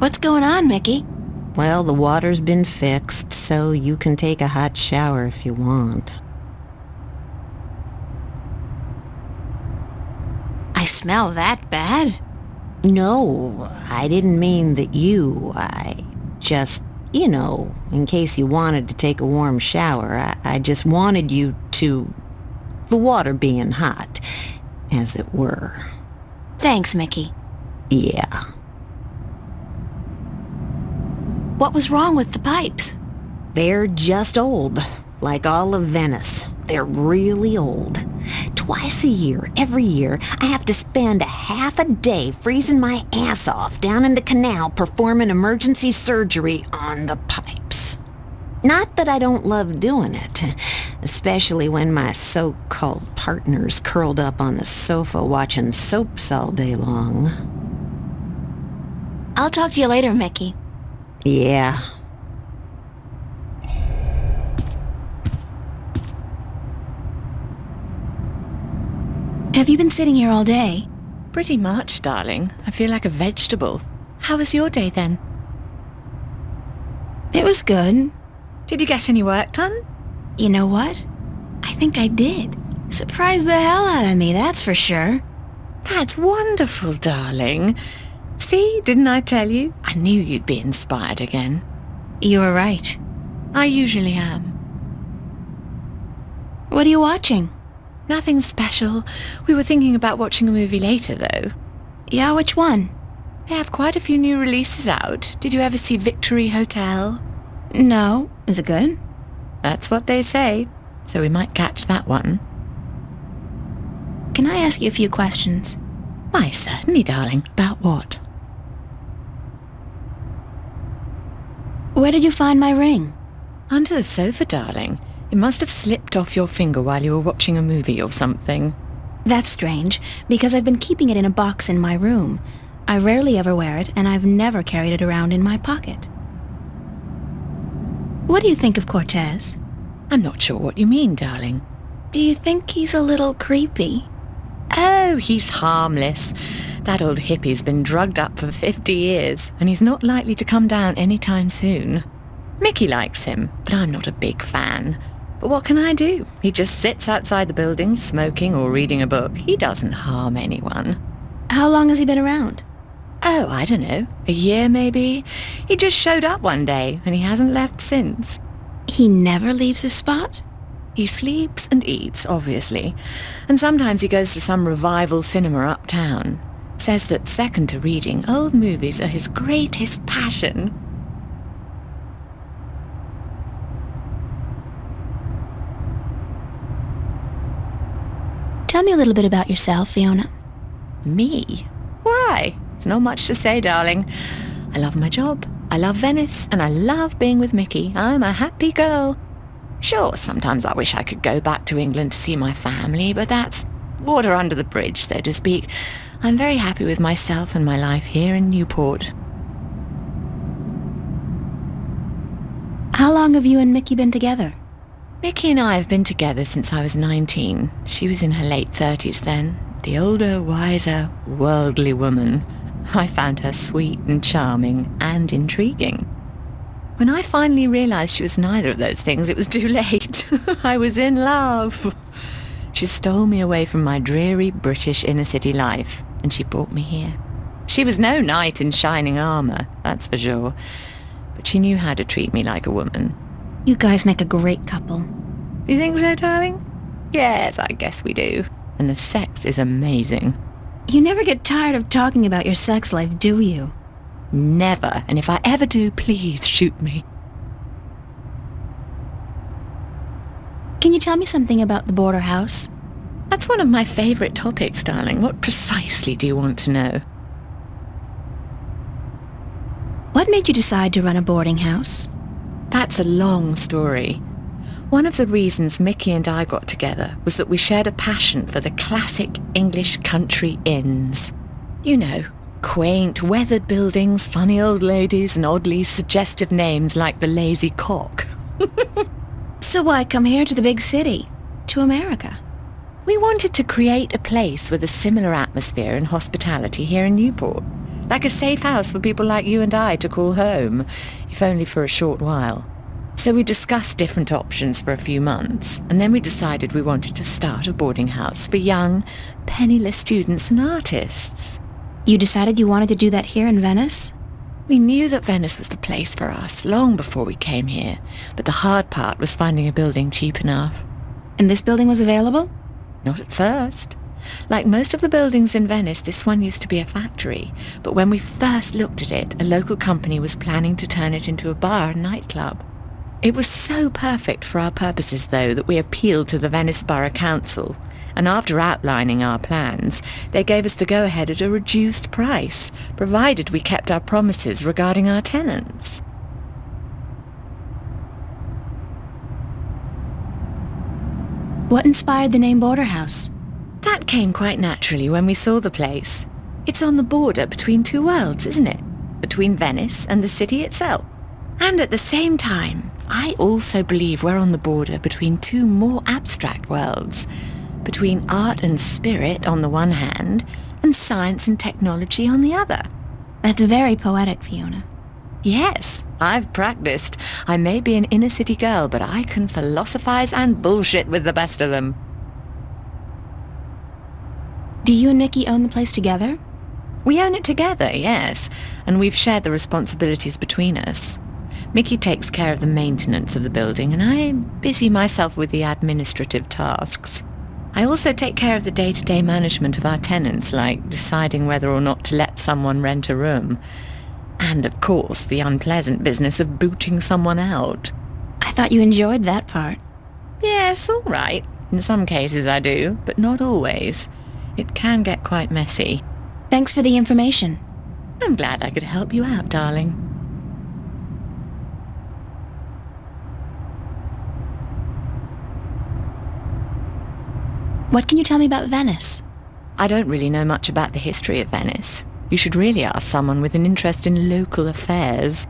What's going on, Mickey? Well, the water's been fixed, so you can take a hot shower if you want. I smell that bad? No, I didn't mean that you. I just, in case you wanted to take a warm shower, I just wanted you to... the water being hot, as it were. Thanks, Mickey. Yeah. What was wrong with the pipes? They're just old, like all of Venice. They're really old. Twice a year, every year, I have to spend a half a day freezing my ass off down in the canal performing emergency surgery on the pipes. Not that I don't love doing it, especially when my so-called partner's curled up on the sofa watching soaps all day long. I'll talk to you later, Mickey. Yeah. Have you been sitting here all day? Pretty much, darling. I feel like a vegetable. How was your day then? It was good. Did you get any work done? You know what? I think I did. Surprised the hell out of me, that's for sure. That's wonderful, darling. See, didn't I tell you? I knew you'd be inspired again. You were right. I usually am. What are you watching? Nothing special. We were thinking about watching a movie later, though. Yeah, which one? They have quite a few new releases out. Did you ever see Victory Hotel? No. Is it good? That's what they say. So we might catch that one. Can I ask you a few questions? Why, certainly, darling. About what? Where did you find my ring? Under the sofa, darling. It must have slipped off your finger while you were watching a movie or something. That's strange, because I've been keeping it in a box in my room. I rarely ever wear it, and I've never carried it around in my pocket. What do you think of Cortez? I'm not sure what you mean, darling. Do you think he's a little creepy? Oh, he's harmless. That old hippie's been drugged up for 50 years, and he's not likely to come down anytime soon. Mickey likes him, but I'm not a big fan. But what can I do? He just sits outside the building, smoking or reading a book. He doesn't harm anyone. How long has he been around? Oh, I don't know. A year, maybe? He just showed up one day, and he hasn't left since. He never leaves his spot? He sleeps and eats, obviously. And sometimes he goes to some revival cinema uptown. Says that second to reading, old movies are his greatest passion. Tell me a little bit about yourself, Fiona. Me? Why? It's not much to say, darling. I love my job, I love Venice, and I love being with Mickey. I'm a happy girl. Sure, sometimes I wish I could go back to England to see my family, but that's water under the bridge, so to speak. I'm very happy with myself and my life here in Newport. How long have you and Mickey been together? Mickey and I have been together since I was 19. She was in her late 30s then. The older, wiser, worldly woman. I found her sweet and charming and intriguing. When I finally realized she was neither of those things, it was too late. I was in love. She stole me away from my dreary British inner-city life, and she brought me here. She was no knight in shining armor, that's for sure. But she knew how to treat me like a woman. You guys make a great couple. You think so, darling? Yes, I guess we do. And the sex is amazing. You never get tired of talking about your sex life, do you? Never. And if I ever do, please shoot me. Can you tell me something about the border house? That's one of my favorite topics, darling. What precisely do you want to know? What made you decide to run a boarding house? That's a long story. One of the reasons Mickey and I got together was that we shared a passion for the classic English country inns. You know, quaint, weathered buildings, funny old ladies, and oddly suggestive names like the Lazy Cock. So why come here to the big city? To America? We wanted to create a place with a similar atmosphere and hospitality here in Newport. Like a safe house for people like you and I to call home, if only for a short while. So we discussed different options for a few months, and then we decided we wanted to start a boarding house for young, penniless students and artists. You decided you wanted to do that here in Venice? We knew that Venice was the place for us long before we came here, but the hard part was finding a building cheap enough. And this building was available? Not at first. Like most of the buildings in Venice, this one used to be a factory, but when we first looked at it, a local company was planning to turn it into a bar and nightclub. It was so perfect for our purposes, though, that we appealed to the Venice Borough Council, and after outlining our plans, they gave us the go-ahead at a reduced price, provided we kept our promises regarding our tenants. What inspired the name Border House? That came quite naturally when we saw the place. It's on the border between two worlds, isn't it? Between Venice and the city itself. And at the same time, I also believe we're on the border between two more abstract worlds. Between art and spirit on the one hand, and science and technology on the other. That's very poetic, Fiona. Yes, I've practiced. I may be an inner-city girl, but I can philosophize and bullshit with the best of them. Do you and Mickey own the place together? We own it together, yes, and we've shared the responsibilities between us. Mickey takes care of the maintenance of the building, and I busy myself with the administrative tasks. I also take care of the day-to-day management of our tenants, like deciding whether or not to let someone rent a room. And, of course, the unpleasant business of booting someone out. I thought you enjoyed that part. Yes, all right. In some cases I do, but not always. It can get quite messy. Thanks for the information. I'm glad I could help you out, darling. What can you tell me about Venice? I don't really know much about the history of Venice. You should really ask someone with an interest in local affairs.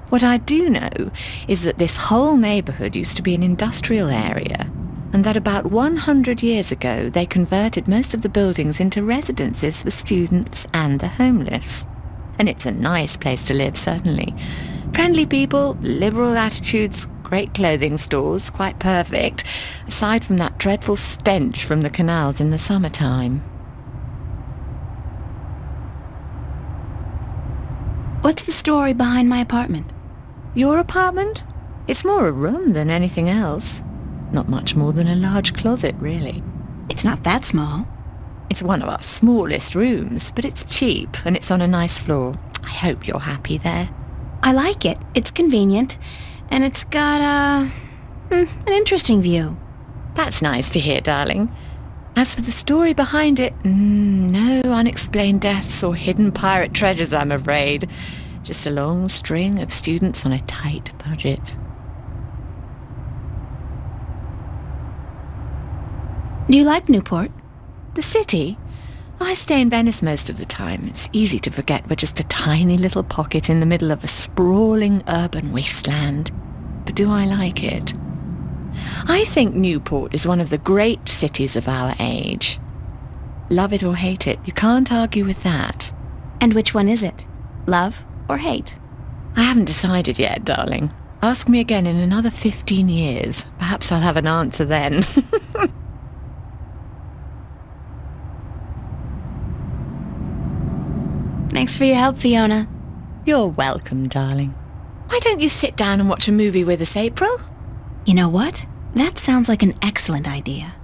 What I do know is that this whole neighborhood used to be an industrial area, and that about 100 years ago they converted most of the buildings into residences for students and the homeless. And it's a nice place to live, certainly. Friendly people, liberal attitudes, great clothing stores, quite perfect, aside from that dreadful stench from the canals in the summertime. What's the story behind my apartment? Your apartment? It's more a room than anything else. Not much more than a large closet, really. It's not that small. It's one of our smallest rooms, but it's cheap and it's on a nice floor. I hope you're happy there. I like it. It's convenient. And it's got, an interesting view. That's nice to hear, darling. As for the story behind it, no unexplained deaths or hidden pirate treasures, I'm afraid. Just a long string of students on a tight budget. Do you like Newport? The city? I stay in Venice most of the time. It's easy to forget we're just a tiny little pocket in the middle of a sprawling urban wasteland. But do I like it? I think Newport is one of the great cities of our age. Love it or hate it, you can't argue with that. And which one is it? Love or hate? I haven't decided yet, darling. Ask me again in another 15 years. Perhaps I'll have an answer then. Thanks for your help, Fiona. You're welcome, darling. Why don't you sit down and watch a movie with us, April? You know what? That sounds like an excellent idea.